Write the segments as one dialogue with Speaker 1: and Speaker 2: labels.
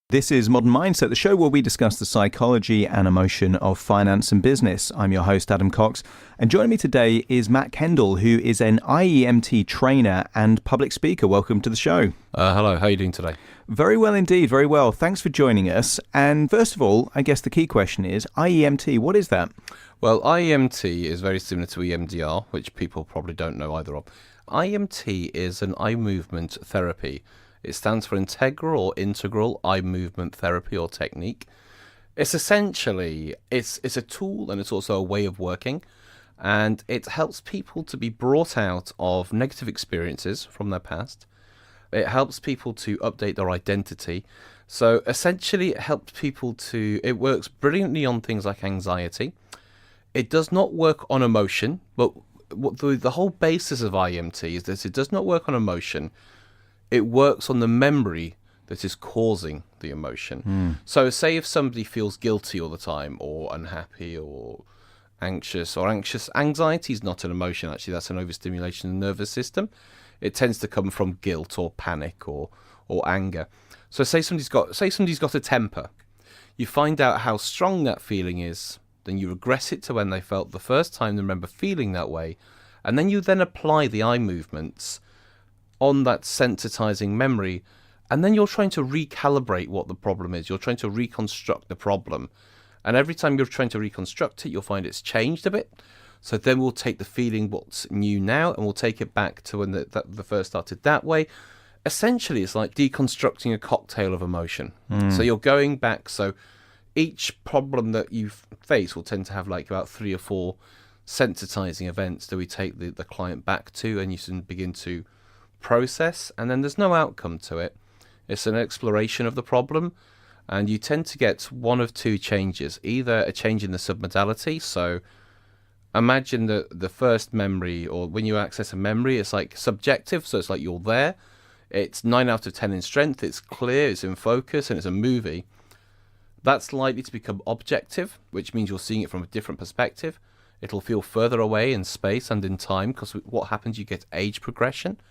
Speaker 1: This is Modern Mindset, the show where we discuss the psychology and emotion of finance and business. I'm your host, Adam Cox, and joining me today is Matt Kendall, who is an IEMT trainer and public speaker. Welcome to the show.
Speaker 2: Hello, how are you doing today?
Speaker 1: Very well indeed, very well. Thanks for joining us. And first of all, I guess the key question is, IEMT, what is that?
Speaker 2: Well, IEMT is very similar to EMDR, which people probably don't know either of. IEMT is an eye movement therapy. It stands for Integral Eye Movement Therapy or Technique. It's essentially, it's a tool and it's also a way of working, and it helps people to be brought out of negative experiences from their past. It helps people to update their identity. So essentially it works brilliantly on things like anxiety. It does not work on emotion, but what the whole basis of IEMT is that it does not work on emotion. It works on the memory that is causing the emotion. So say if somebody feels guilty all the time or unhappy or anxious. Anxiety is not an emotion, actually. That's an overstimulation of the nervous system. It tends to come from guilt or panic or anger. So say somebody's got a temper. You find out how strong that feeling is, then you regress it to when they felt the first time they remember feeling that way, and then you apply the eye movements on that sensitizing memory, and then you're trying to recalibrate what the problem is. You're trying to reconstruct the problem, and every time you're trying to reconstruct it, you'll find it's changed a bit. So then we'll take the feeling what's new now, and we'll take it back to when the first started that way. Essentially, it's like deconstructing a cocktail of emotion. So you're going back. So each problem that you face will tend to have like about 3 or 4 sensitizing events that we take the client back to, and you can begin to process, and then there's no outcome to it. It's an exploration of the problem, and you tend to get one of 2 changes. Either a change in the submodality, so imagine the first memory, or when you access a memory, it's like subjective, so it's like you're there. It's 9 out of 10 in strength, it's clear, it's in focus, and it's a movie. That's likely to become objective, which means you're seeing it from a different perspective. It'll feel further away in space and in time, because what happens, you get age progression.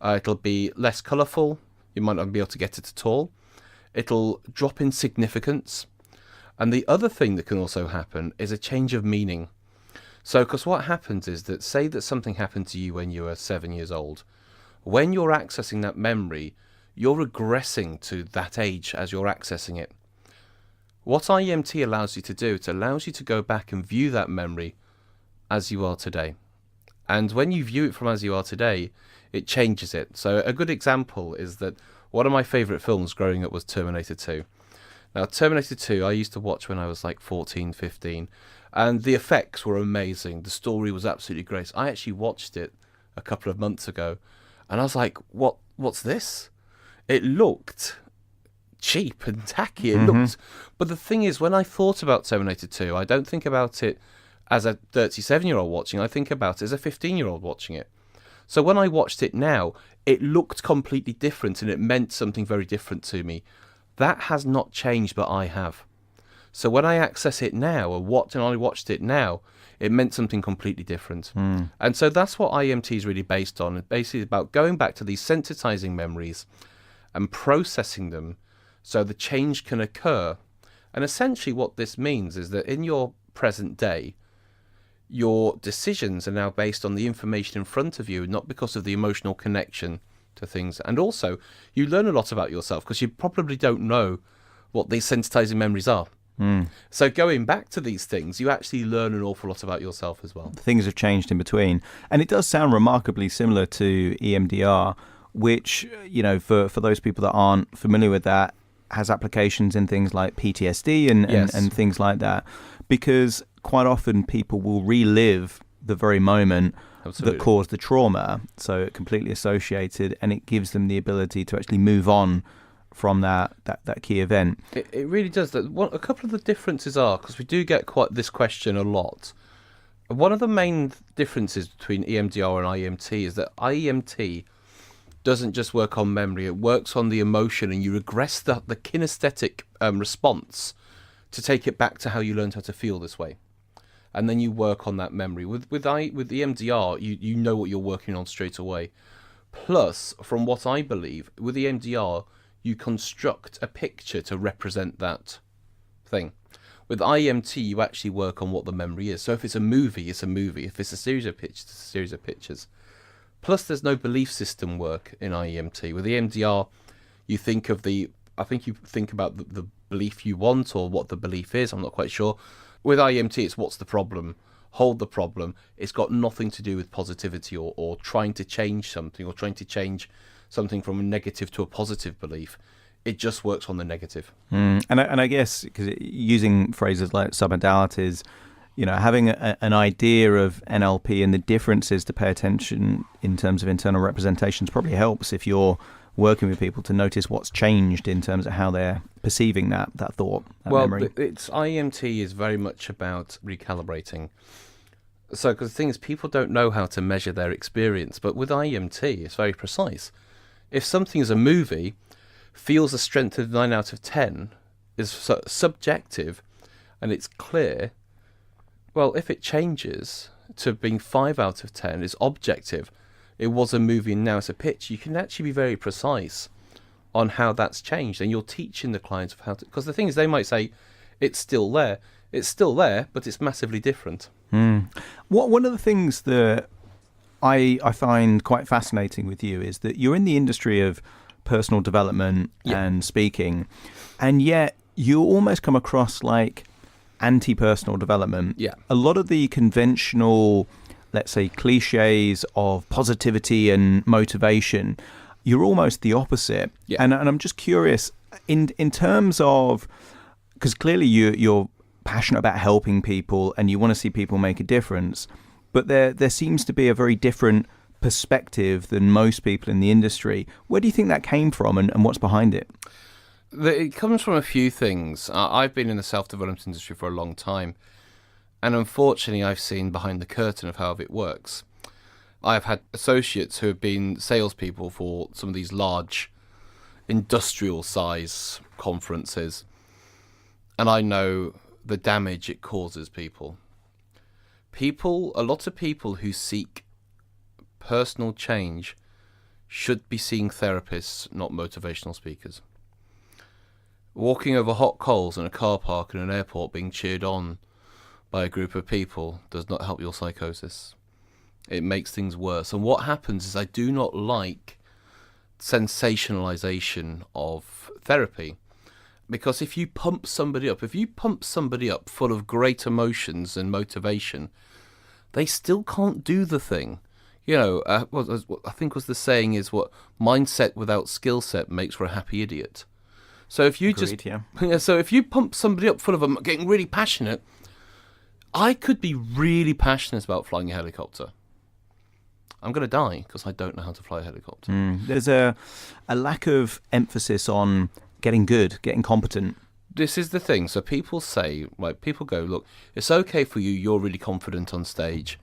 Speaker 2: It'll be less colourful. You might not be able to get it at all. It'll drop in significance. And the other thing that can also happen is a change of meaning. So, because what happens is that, say that something happened to you when you were 7 years old. When you're accessing that memory, you're regressing to that age as you're accessing it. What IEMT allows you to do, it allows you to go back and view that memory as you are today. And when you view it from as you are today, it changes it. So a good example is that one of my favourite films growing up was Terminator 2. Now, Terminator 2, I used to watch when I was like 14, 15, and the effects were amazing. The story was absolutely great. I actually watched it a couple of months ago, and I was like, what's this? It looked cheap and tacky. But the thing is, when I thought about Terminator 2, I don't think about it as a 37-year-old watching. I think about it as a 15-year-old watching it. So when I watched it now, it looked completely different, and it meant something very different to me. That has not changed, but I have. So when I access it now, and I watched it now, it meant something completely different. And so that's what IEMT is really based on. It's basically about going back to these sensitizing memories and processing them so the change can occur. And essentially what this means is that in your present day, your decisions are now based on the information in front of you, not because of the emotional connection to things. And also, you learn a lot about yourself because you probably don't know what these sensitizing memories are. So going back to these things, you actually learn an awful lot about yourself as well.
Speaker 1: Things have changed in between. And it does sound remarkably similar to EMDR, which, for those people that aren't familiar with that, has applications in things like PTSD and things like that. Because quite often people will relive the very moment that caused the trauma, so completely associated, and it gives them the ability to actually move on from that key event.
Speaker 2: It really does. A couple of the differences are, because we do get quite this question a lot, one of the main differences between EMDR and IEMT is that IEMT doesn't just work on memory, it works on the emotion, and you regress the kinesthetic response to take it back to how you learned how to feel this way. And then you work on that memory. With EMDR, you know what you're working on straight away. Plus, from what I believe, with EMDR, you construct a picture to represent that thing. With IEMT, you actually work on what the memory is. So if it's a movie, it's a movie. If it's a series of pictures, it's a series of pictures. Plus, there's no belief system work in IEMT. With EMDR, you think of I think you think about the belief you want or what the belief is. I'm not quite sure. With IEMT, it's what's the problem, hold the problem. It's got nothing to do with positivity or trying to change something or trying to change something from a negative to a positive belief. It just works on the negative.
Speaker 1: And I guess, because using phrases like submodalities, having an idea of NLP and the differences to pay attention in terms of internal representations probably helps if you're working with people to notice what's changed in terms of how they're perceiving that thought, that memory.
Speaker 2: It's IEMT is very much about recalibrating. So, because the thing is, people don't know how to measure their experience, but with IEMT, it's very precise. If something is a movie, feels a strength of 9 out of 10, is subjective, and it's clear, well, if it changes to being 5 out of 10, it's objective. It was a movie and now it's a pitch. You can actually be very precise on how that's changed, and you're teaching the clients of how to. Because the thing is, they might say it's still there. It's still there, but it's massively different.
Speaker 1: One of the things that I find quite fascinating with you is that you're in the industry of personal development and speaking, and yet you almost come across like anti-personal development.
Speaker 2: Yeah.
Speaker 1: A lot of the conventional, let's say, cliches of positivity and motivation, you're almost the opposite.
Speaker 2: Yeah.
Speaker 1: And I'm just curious, in terms of, because clearly you're passionate about helping people and you want to see people make a difference, but there seems to be a very different perspective than most people in the industry. Where do you think that came from, and what's behind it?
Speaker 2: It comes from a few things. I've been in the self-development industry for a long time, and unfortunately I've seen behind the curtain of how it works. I've had associates who have been salespeople for some of these large industrial size conferences, and I know the damage it causes people. A lot of people who seek personal change should be seeing therapists, not motivational speakers. Walking over hot coals in a car park in an airport being cheered on by a group of people does not help your psychosis. It makes things worse. And what happens is, I do not like sensationalization of therapy. Because if you pump somebody up full of great emotions and motivation, they still can't do the thing. What I think was the saying is, what mindset without skill set makes for a happy idiot. So if you so if you pump somebody up full of getting really passionate, I could be really passionate about flying a helicopter. I'm going to die because I don't know how to fly a helicopter.
Speaker 1: There's a lack of emphasis on getting good, getting competent.
Speaker 2: This is the thing. So people say, people go, look, it's okay for you. You're really confident on stage.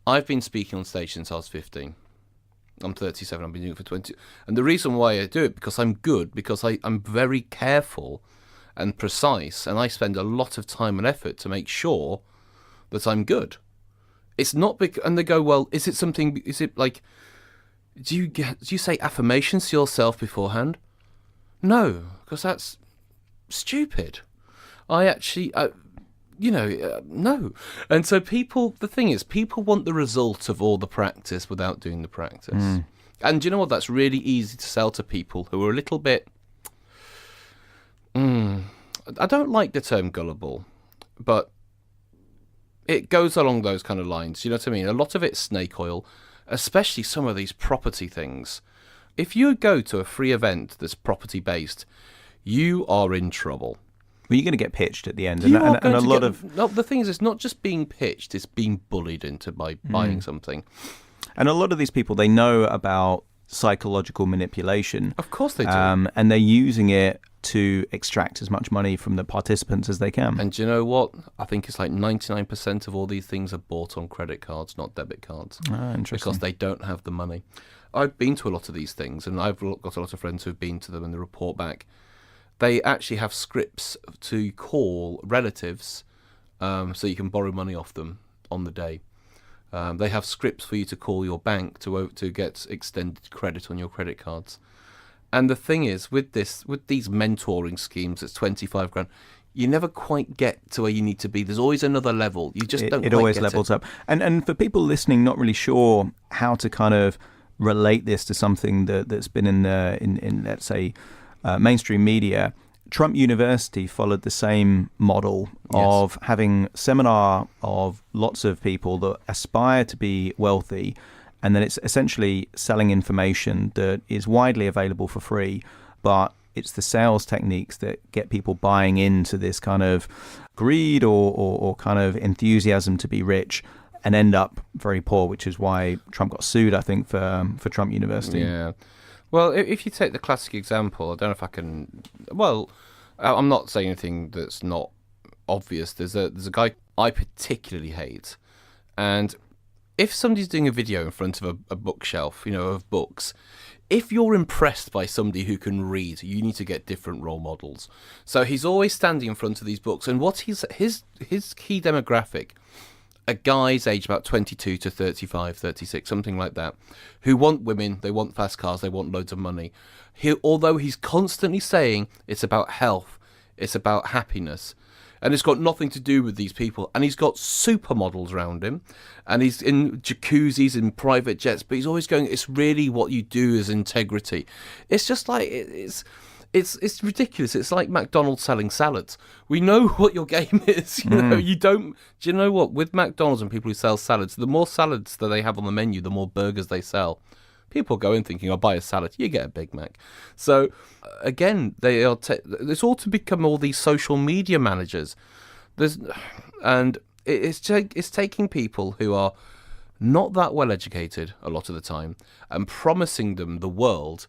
Speaker 2: I've been speaking on stage since I was 15. I'm 37. I've been doing it for 20. And the reason why I do it, because I'm good, because I'm very careful and precise, and I spend a lot of time and effort to make sure that I'm good. It's not and they go, well, is it like, do you say affirmations to yourself beforehand? No, because that's stupid. No. And so the thing is, people want the result of all the practice without doing the practice. And do you know what? That's really easy to sell to people who are a little bit, I don't like the term gullible, but it goes along those kind of lines. You know what I mean? A lot of it's snake oil, especially some of these property things. If you go to a free event that's property based, you are in trouble.
Speaker 1: Well, you're going to get pitched at the end.
Speaker 2: No, the thing is, it's not just being pitched, it's being bullied into buying something.
Speaker 1: And a lot of these people, they know about psychological manipulation.
Speaker 2: Of course they do.
Speaker 1: And they're using it to extract as much money from the participants as they can.
Speaker 2: And do you know what? I think it's like 99% of all these things are bought on credit cards, not debit cards.
Speaker 1: Interesting.
Speaker 2: Because they don't have the money. I've been to a lot of these things, and I've got a lot of friends who've been to them, and they report back. They actually have scripts to call relatives so you can borrow money off them on the day. They have scripts for you to call your bank to get extended credit on your credit cards. And the thing is, with these mentoring schemes, it's 25 grand. You never quite get to where you need to be. There's always another level. You just don't.
Speaker 1: It always levels up. And for people listening, not really sure how to kind of relate this to something that's been in let's say mainstream media. Trump University followed the same model of having seminar of lots of people that aspire to be wealthy, and then it's essentially selling information that is widely available for free, but it's the sales techniques that get people buying into this kind of greed or kind of enthusiasm to be rich and end up very poor, which is why Trump got sued, I think, for Trump University.
Speaker 2: Yeah. Well, if you take the classic example, I don't know if I can... Well, I'm not saying anything that's not obvious. There's a guy I particularly hate. And if somebody's doing a video in front of a bookshelf, of books, if you're impressed by somebody who can read, you need to get different role models. So he's always standing in front of these books. And what his key demographic... a guy's age about 22 to 35, 36, something like that, who want women, they want fast cars, they want loads of money. Although he's constantly saying it's about health, it's about happiness, and it's got nothing to do with these people. And he's got supermodels around him, and he's in jacuzzis, in private jets, but he's always going, it's really what you do is integrity. It's just like, It's ridiculous. It's like McDonald's selling salads. We know what your game is. You don't. Do you know what? With McDonald's and people who sell salads, the more salads that they have on the menu, the more burgers they sell. People go in thinking, I'll buy a salad. You get a Big Mac. So, again, they are. It's all to become all these social media managers. It's taking people who are not that well educated a lot of the time and promising them the world.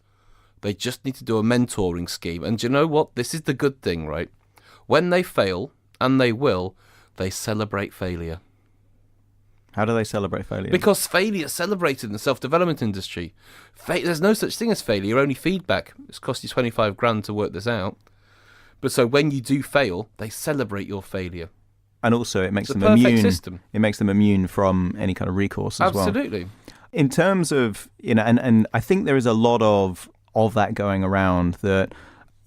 Speaker 2: They just need to do a mentoring scheme. And do you know what? This is the good thing, right? When they fail, and they will, they celebrate failure.
Speaker 1: How do they celebrate failure?
Speaker 2: Because failure is celebrated in the self-development industry. There's no such thing as failure, only feedback. It's cost you 25 grand to work this out. But so when you do fail, they celebrate your failure.
Speaker 1: And also it makes them immune. System. It makes them immune from any kind of recourse as well.
Speaker 2: Absolutely.
Speaker 1: In terms of, and I think there is a lot of that going around that,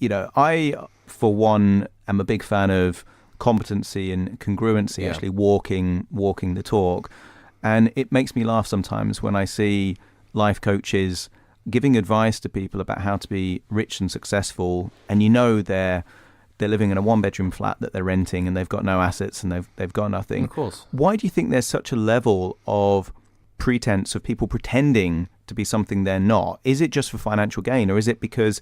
Speaker 1: I, for one, am a big fan of competency and congruency, actually walking the talk. And it makes me laugh sometimes when I see life coaches giving advice to people about how to be rich and successful. And they're living in a one-bedroom flat that they're renting and they've got no assets and they've got nothing.
Speaker 2: Of course.
Speaker 1: Why do you think there's such a level of pretense of people pretending to be something they're not? Is it just for financial gain, or is it because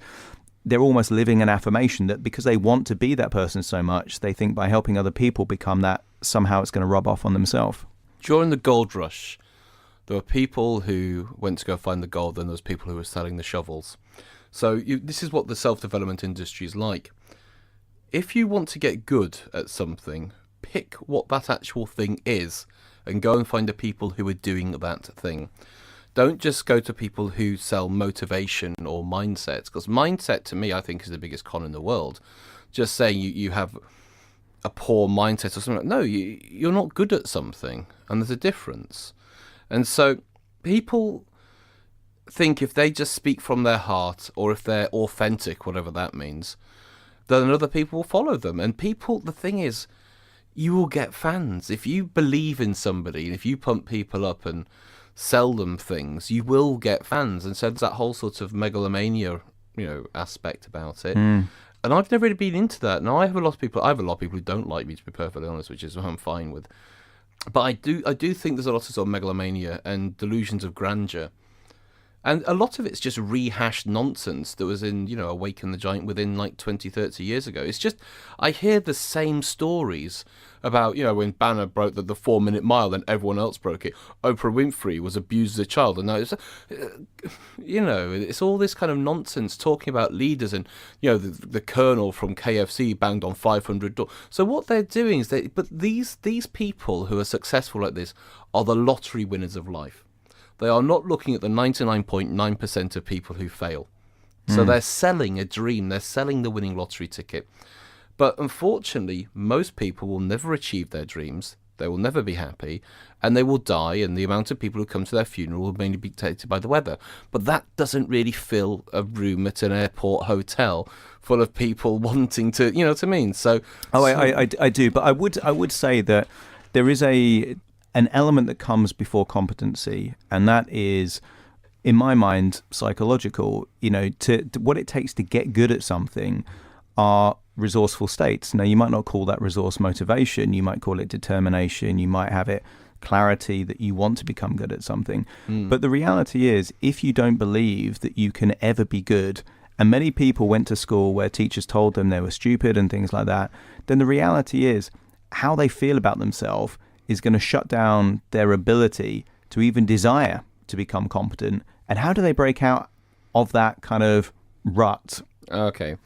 Speaker 1: they're almost living an affirmation that because they want to be that person so much, they think by helping other people become that, somehow it's going to rub off on themselves?
Speaker 2: During the gold rush, there were people who went to go find the gold, and there was people who were selling the shovels. So this is what the self-development industry is like. If you want to get good at something, pick what that actual thing is and go and find the people who are doing that thing. Don't just go to people who sell motivation or mindsets, because mindset, to me, I think is the biggest con in the world. Just saying you have a poor mindset or something. No, you're not good at something, and there's a difference. And so people think if they just speak from their heart, or if they're authentic, whatever that means, then other people will follow them. And people, the thing is, you will get fans. If you believe in somebody, and if you pump people up and sell them things, you will get fans. And so there's that whole sort of megalomania, aspect about it. And I've never really been into that. Now I have a lot of people who don't like me, to be perfectly honest, which is what I'm fine with. But I do think there's a lot of sort of megalomania and delusions of grandeur. And a lot of it's just rehashed nonsense that was in, Awaken the Giant within like 20, 30 years ago. It's just, I hear the same stories about, when Banner broke the 4-minute mile, then everyone else broke it. Oprah Winfrey was abused as a child. And now it's, it's all this kind of nonsense talking about leaders and, the colonel from KFC banged on 500 doors. So what they're doing is but these people who are successful like this are the lottery winners of life. They are not looking at the 99.9% of people who fail. So they're selling a dream. They're selling the winning lottery ticket. But unfortunately, most people will never achieve their dreams. They will never be happy, and they will die, and the amount of people who come to their funeral will mainly be dictated by the weather. But that doesn't really fill a room at an airport hotel full of people wanting to, you know what I mean? So,
Speaker 1: I do, but I would say that there is an element that comes before competency, and that is, in my mind, psychological. You know, to what it takes to get good at something are resourceful states. Now, you might not call that resource motivation. You might call it determination. You might have it clarity that you want to become good at something. But the reality is, if you don't believe that you can ever be good, and many people went to school where teachers told them they were stupid and things like that, then the reality is how they feel about themselves is going to shut down their ability to even desire to become competent. And how do they break out of that kind of rut?
Speaker 2: Okay.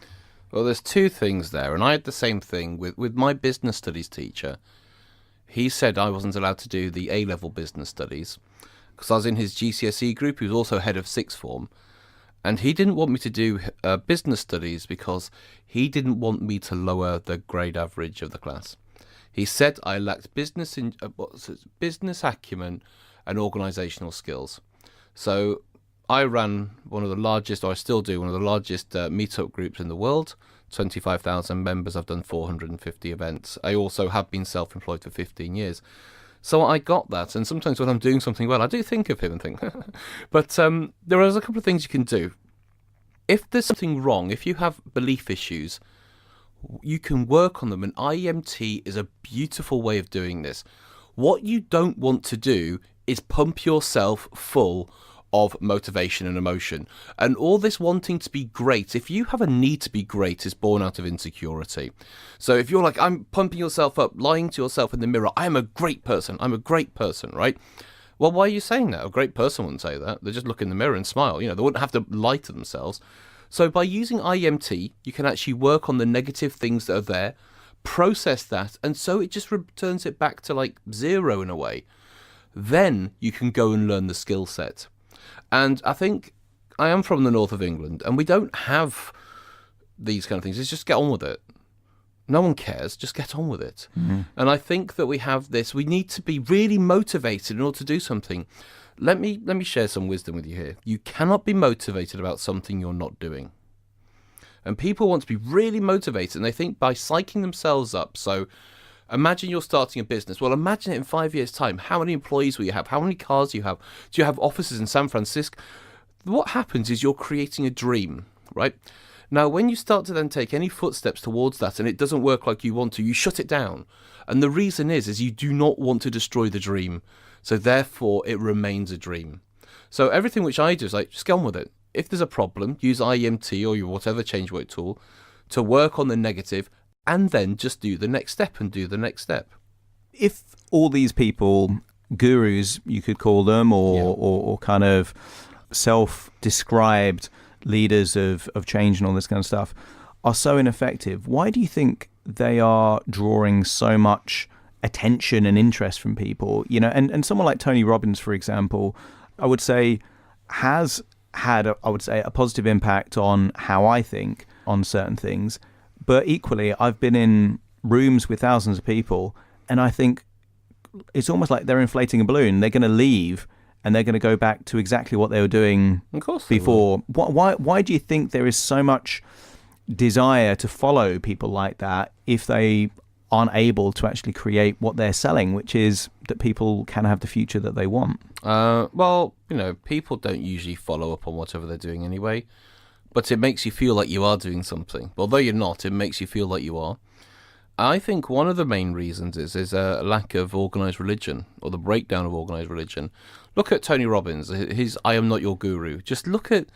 Speaker 2: Well, there's two things there, and I had the same thing with my business studies teacher. He said I wasn't allowed to do the A-level business studies because I was in his GCSE group. He was also head of sixth form, and he didn't want me to do business studies because he didn't want me to lower the grade average of the class. He said I lacked business acumen and organisational skills. So I ran one of the largest, or I still do, one of the largest Meetup groups in the world, 25,000 members. I've done 450 events. I also have been self-employed for 15 years. So I got that, and sometimes when I'm doing something well, I do think of him and think. But there is a couple of things you can do. If there's something wrong, if you have belief issues, you can work on them, and IEMT is a beautiful way of doing this. What you don't want to do is pump yourself full of motivation and emotion. And all this wanting to be great, if you have a need to be great, is born out of insecurity. So if you're like, I'm pumping yourself up, lying to yourself in the mirror, I'm a great person, right? Well, why are you saying that? A great person wouldn't say that. They just look in the mirror and smile. You know, they wouldn't have to lie to themselves. So by using IEMT, you can actually work on the negative things that are there, process that, and so it just returns it back to like zero in a way. Then you can go and learn the skill set. And I think I am from the north of England, and we don't have these kind of things. It's just get on with it. No one cares. Just get on with it. Mm-hmm. And I think that we have this. We need to be really motivated in order to do something. Let me share some wisdom with you here. You cannot be motivated about something you're not doing. And people want to be really motivated, and they think by psyching themselves up. So imagine you're starting a business. Well, imagine it in 5 years' time. How many employees will you have? How many cars do you have? Do you have offices in San Francisco? What happens is you're creating a dream, right? Now, when you start to then take any footsteps towards that and it doesn't work like you want to, you shut it down. And the reason is you do not want to destroy the dream. So therefore, it remains a dream. So everything which I do is like, just get on with it. If there's a problem, use IEMT or your whatever change work tool to work on the negative, and then just do the next step and do the next step.
Speaker 1: If all these people, gurus, you could call them, or kind of self-described leaders of change and all this kind of stuff, are so ineffective, why do you think they are drawing so much attention and interest from people? You know, and someone like Tony Robbins, for example, I would say has had, a positive impact on how I think on certain things. But equally, I've been in rooms with thousands of people, and I think it's almost like they're inflating a balloon. They're going to leave, and they're going to go back to exactly what they were doing before. Why do you think there is so much desire to follow people like that if they aren't able to actually create what they're selling, which is that people can have the future that they want?
Speaker 2: Well, you know, people don't usually follow up on whatever they're doing anyway. But it makes you feel like you are doing something. Although you're not, it makes you feel like you are. I think one of the main reasons is a lack of organised religion, or the breakdown of organised religion. Look at Tony Robbins, his I am not your guru. Just look at,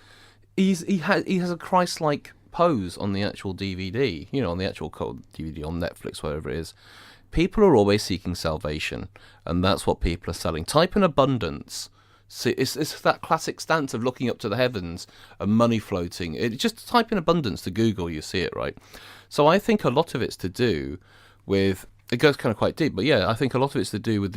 Speaker 2: he has a Christ-like pose on the actual DVD, you know, on the actual DVD on Netflix, whatever it is. People are always seeking salvation, and that's what people are selling. Type in abundance. See, it's that classic stance of looking up to the heavens and money floating. Just type in abundance to Google, you see it, right? So I think a lot of it's to do with It goes kind of quite deep, but yeah, I think a lot of it's to do with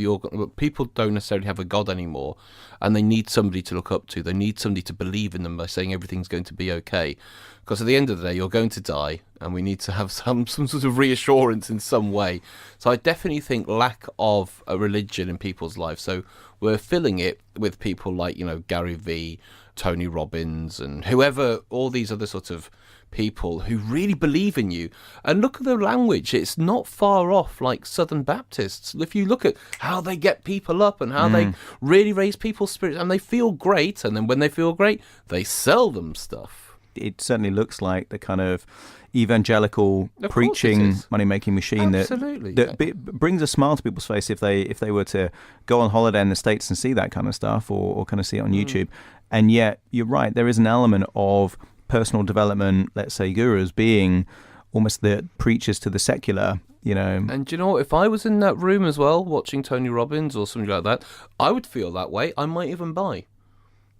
Speaker 2: people don't necessarily have a God anymore, and they need somebody to look up to. They need somebody to believe in them by saying everything's going to be okay. Because at the end of the day, you're going to die, and we need to have some sort of reassurance in some way. So I definitely think lack of a religion in people's lives. So we're filling it with people like, Gary Vee, Tony Robbins, and whoever, all these other sort of people who really believe in you. And look at the language. It's not far off like Southern Baptists. If you look at how they get people up and how they really raise people's spirits, and they feel great, and then when they feel great, they sell them stuff.
Speaker 1: It certainly looks like the kind of evangelical preaching money-making machine that brings a smile to people's face if they were to go on holiday in the States and see that kind of stuff, or kind of see it on YouTube. And yet, you're right, there is an element of personal development, let's say gurus, being almost the preachers to the secular,
Speaker 2: And if I was in that room as well, watching Tony Robbins or something like that, I would feel that way. I might even buy.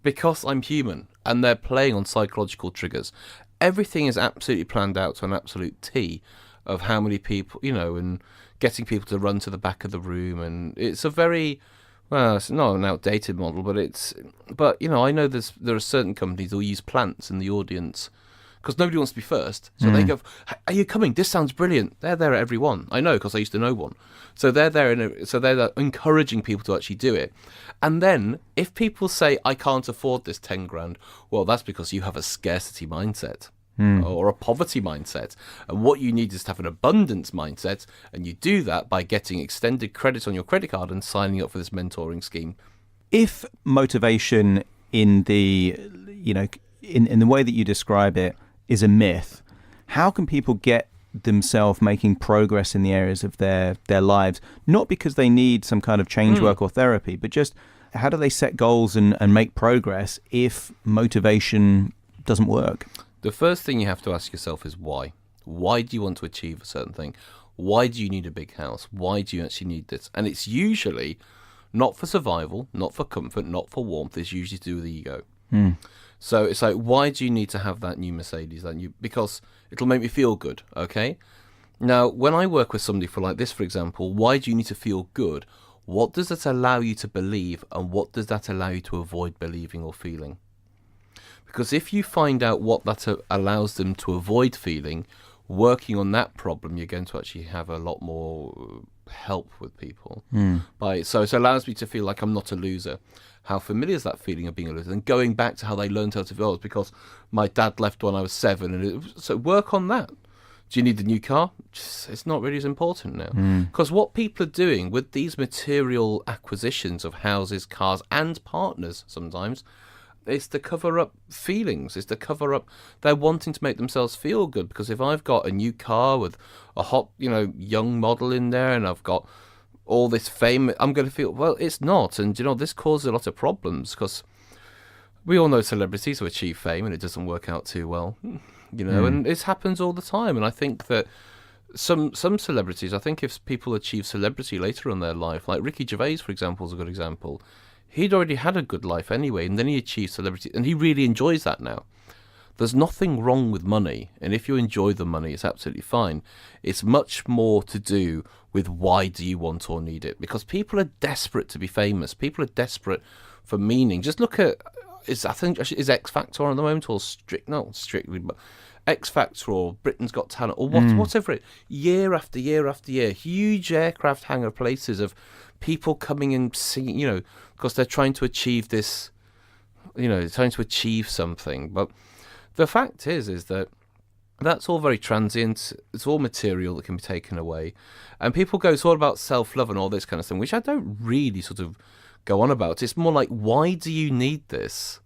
Speaker 2: Because I'm human, and they're playing on psychological triggers. Everything is absolutely planned out to an absolute T of how many people, and getting people to run to the back of the room. And it's a very, it's not an outdated model, but I know there are certain companies that will use plants in the audience because nobody wants to be first. So they go, "Are you coming? This sounds brilliant." They're there at every one. I know because I used to know one. So they're there, so they're encouraging people to actually do it. And then if people say, "I can't afford this 10 grand," well, that's because you have a scarcity mindset. Or a poverty mindset. And what you need is to have an abundance mindset, and you do that by getting extended credit on your credit card and signing up for this mentoring scheme.
Speaker 1: If motivation in the in the way that you describe it is a myth, how can people get themselves making progress in the areas of their lives, not because they need some kind of change work or therapy, but just how do they set goals and make progress if motivation doesn't work?
Speaker 2: The first thing you have to ask yourself is why. Why do you want to achieve a certain thing? Why do you need a big house? Why do you actually need this? And it's usually not for survival, not for comfort, not for warmth. It's usually to do with ego. So it's like, why do you need to have that new Mercedes? Because it'll make me feel good, okay? Now, when I work with somebody for like this, for example, why do you need to feel good? What does that allow you to believe, and what does that allow you to avoid believing or feeling? Because if you find out what that allows them to avoid feeling, working on that problem, you're going to actually have a lot more help with people. So it allows me to feel like I'm not a loser. How familiar is that feeling of being a loser? And going back to how they learned how to feel, because my dad left when I was 7, and so work on that. Do you need a new car? It's not really as important now. Because what people are doing with these material acquisitions of houses, cars, and partners sometimes, is to cover up feelings, is to cover up, they're wanting to make themselves feel good. Because if I've got a new car with a hot, young model in there, and I've got all this fame, I'm going to feel, well, it's not. And, this causes a lot of problems, because we all know celebrities who achieve fame and it doesn't work out too well, and it happens all the time. And I think that some celebrities, I think if people achieve celebrity later in their life, like Ricky Gervais, for example, is a good example. He'd already had a good life anyway, and then he achieved celebrity, and he really enjoys that now. There's nothing wrong with money, and if you enjoy the money, it's absolutely fine. It's much more to do with why do you want or need it, because people are desperate to be famous. People are desperate for meaning. Just look at, is X Factor on the moment, or Strictly, but X Factor or Britain's Got Talent or whatever it. Year after year after year, huge aircraft hangar places of people coming and singing, because they're trying to achieve this, trying to achieve something. But the fact is that that's all very transient. It's all material that can be taken away. And people go, it's all about self-love and all this kind of thing, which I don't really sort of go on about. It's more like, why do you need this?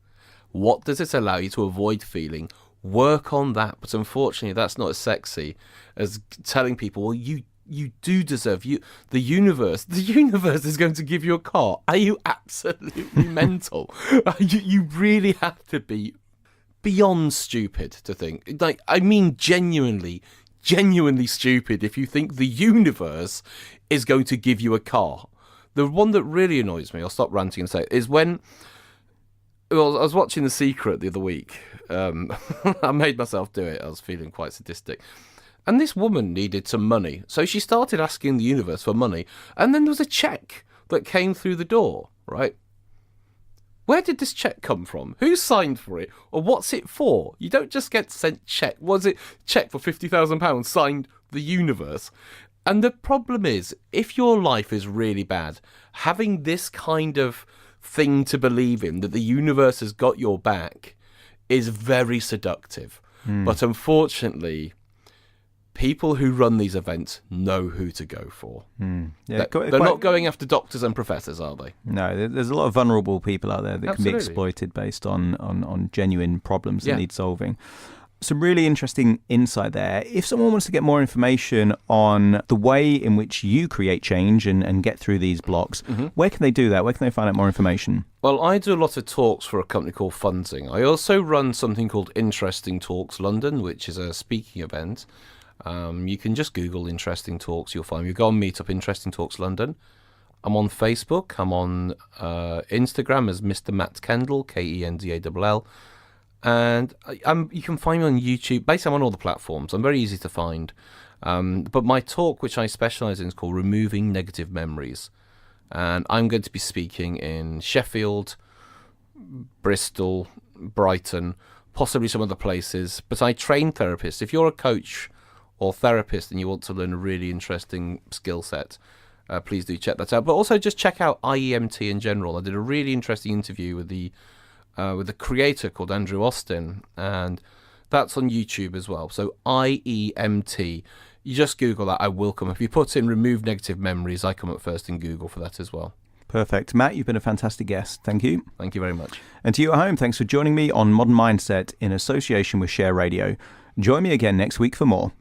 Speaker 2: What does it allow you to avoid feeling? Work on that. But unfortunately, that's not as sexy as telling people, well, you do deserve the universe is going to give you a car. Are you absolutely mental? You really have to be beyond stupid to think, like, I mean genuinely stupid if you think the universe is going to give you a car. The one that really annoys me, I'll stop ranting and say it, is when I was watching The Secret the other week. I made myself do it. I was feeling quite sadistic. And this woman needed some money. So she started asking the universe for money. And then there was a check that came through the door, right? Where did this check come from? Who signed for it? Or what's it for? You don't just get sent check. Was it check for £50,000 signed the universe? And the problem is, if your life is really bad, having this kind of thing to believe in, that the universe has got your back, is very seductive. But unfortunately, people who run these events know who to go for.
Speaker 1: Yeah,
Speaker 2: They're not going after doctors and professors, are they?
Speaker 1: No, there's a lot of vulnerable people out there that can be exploited based on genuine problems that need solving. Some really interesting insight there. If someone wants to get more information on the way in which you create change and get through these blocks, where can they do that? Where can they find out more information?
Speaker 2: Well, I do a lot of talks for a company called Funding. I also run something called Interesting Talks London, which is a speaking event. You can just Google Interesting Talks, you'll find me. You go on Meetup Interesting Talks London. I'm on Facebook. I'm on Instagram as Mr. Matt Kendall, Kendall. And you can find me on YouTube. Basically, I'm on all the platforms. I'm very easy to find. But my talk, which I specialise in, is called Removing Negative Memories. And I'm going to be speaking in Sheffield, Bristol, Brighton, possibly some other places. But I train therapists. If you're a coach or therapist and you want to learn a really interesting skill set, please do check that out. But also just check out IEMT in general. I did a really interesting interview with the creator called Andrew Austin, and that's on YouTube as well. So IEMT, you just Google that. I will come. If you put in remove negative memories, I come up first in Google for that as well.
Speaker 1: Perfect. Matt, you've been a fantastic guest. Thank you.
Speaker 2: Thank you very much.
Speaker 1: And to you at home, thanks for joining me on Modern Mindset in association with Share Radio. Join me again next week for more.